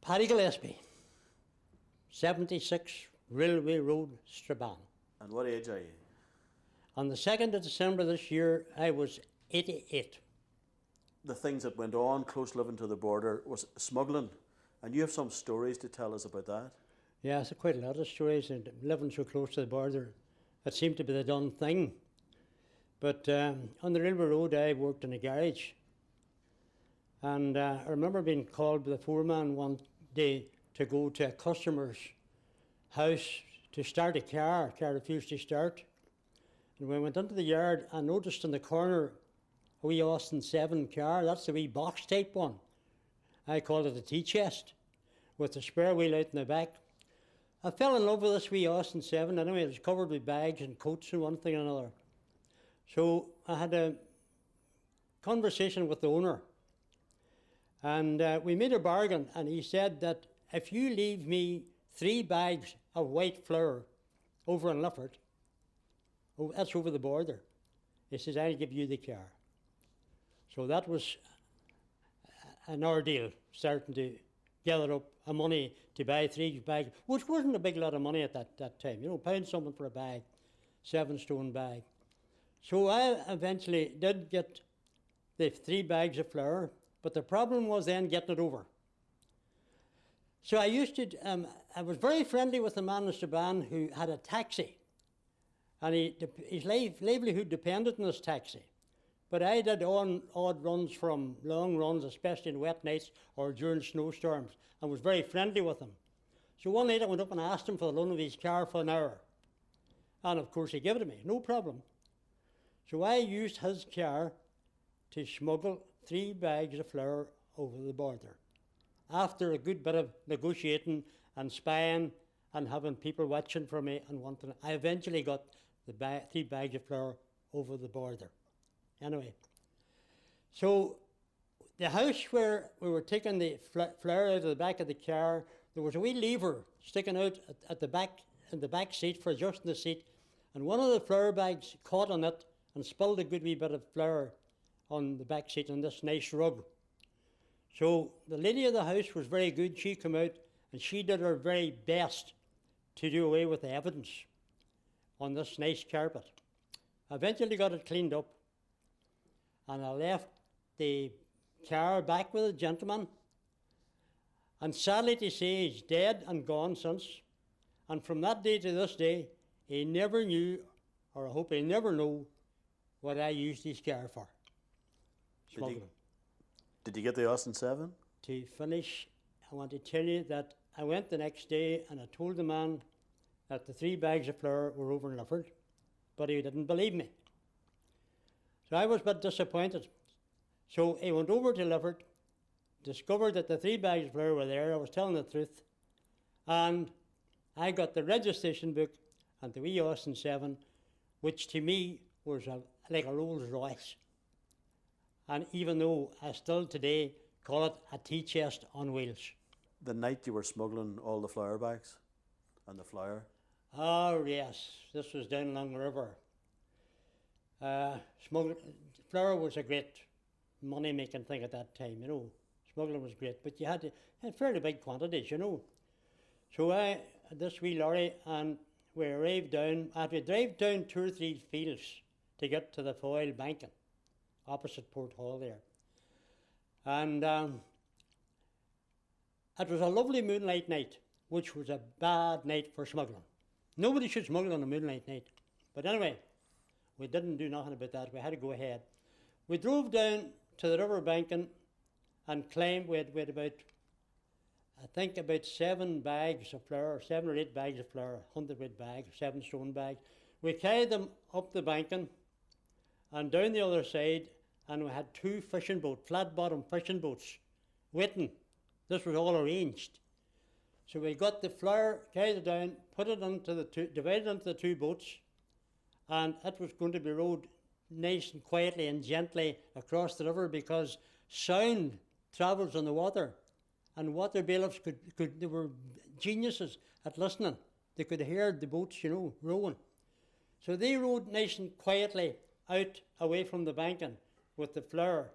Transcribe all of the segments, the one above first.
Paddy Gillespie, 76 Railway Road, Strabane. And what age are you? On the 2nd of December this year, I was 88. The things that went on close living to the border was smuggling, and you have some stories to tell us about that. Yes, quite a lot of stories, and living so close to the border, it seemed to be the done thing. But on the railway road, I worked in a garage, and I remember being called by the foreman one day to go to a customer's house to start a car. Car refused to start. And when I went into the yard, I noticed in the corner a wee Austin 7 car. That's the wee box type one. I called it a tea chest with the spare wheel out in the back. I fell in love with this wee Austin 7. Anyway, it was covered with bags and coats and one thing and another. So I had a conversation with the owner. And we made a bargain, and he said that if you leave me 3 bags of white flour over in Lifford, that's over the border, he says, I'll give you the car. So that was an ordeal, starting to gather up money to buy 3 bags, which wasn't a big lot of money at that time. You know, £1 something for a bag, 7-stone bag. So I eventually did get the 3 bags of flour, but the problem was then getting it over. So I used to, I was very friendly with a man in Strabane who had a taxi, and his livelihood depended on this taxi. But I did odd runs, from long runs, especially in wet nights or during snowstorms, and was very friendly with him. So one night I went up and asked him for the loan of his car for an hour. And of course he gave it to me, no problem. So I used his car to smuggle 3 bags of flour over the border. After a good bit of negotiating and spying and having people watching for me and wanting, I eventually got the 3 bags of flour over the border. Anyway, so the house where we were taking the flour out of the back of the car, there was a wee lever sticking out at the back, in the back seat, for adjusting the seat, and one of the flour bags caught on it and spilled a good wee bit of flour on the back seat on this nice rug. So the lady of the house was very good. She came out and she did her very best to do away with the evidence on this nice carpet. I eventually got it cleaned up, and I left the car back with a gentleman, and sadly to say, he's dead and gone since. And from that day to this day, he never knew, or I hope he'll never know, what I used his car for. Smuggling. Did you get the Austin 7? To finish, I want to tell you that I went the next day and I told the man that the 3 bags of flour were over in Lifford, but he didn't believe me. So I was a bit disappointed. So he went over to Lifford, discovered that the 3 bags of flour were there. I was telling the truth. And I got the registration book and the wee Austin 7, which to me was like a Rolls Royce. And even though I still today call it a tea chest on wheels. The night you were smuggling all the flour bags and the flour? Oh yes, this was down along the river. Flour was a great money-making thing at that time, you know. Smuggling was great, but you had fairly big quantities, you know. So I had this wee lorry, and we arrived down. I had to drive down 2 or 3 fields to get to the Foyle banking, opposite Port Hall there. And it was a lovely moonlight night, which was a bad night for smuggling. Nobody should smuggle on a moonlight night. But anyway, we didn't do nothing about that. We had to go ahead. We drove down to the river banking and climbed. We had about, I think, about 7 bags of flour, 7 or 8 bags of flour, 100-weight bags, 7-stone bags. We carried them up the banking and down the other side, and we had 2 fishing boats, flat-bottom fishing boats, waiting. This was all arranged. So we got the flour, carried it down, put it into the divided into the 2 boats, and it was going to be rowed nice and quietly and gently across the river, because sound travels on the water, and water bailiffs they were geniuses at listening. They could hear the boats, you know, rowing. So they rowed nice and quietly out away from the banking with the flour.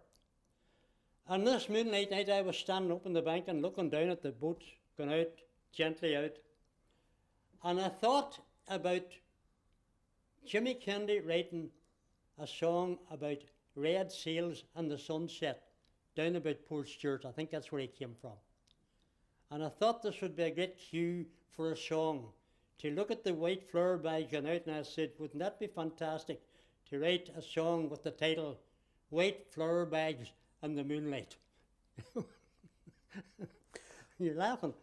And this moonlight night I was standing up on the bank and looking down at the boat going out, gently out. And I thought about Jimmy Kennedy writing a song about red sails and the sunset down about Port Stewart. I think that's where he came from. And I thought this would be a great cue for a song, to look at the white flower bags going out, and I said, wouldn't that be fantastic to write a song with the title White Flower Bags and the Moonlight? You're laughing.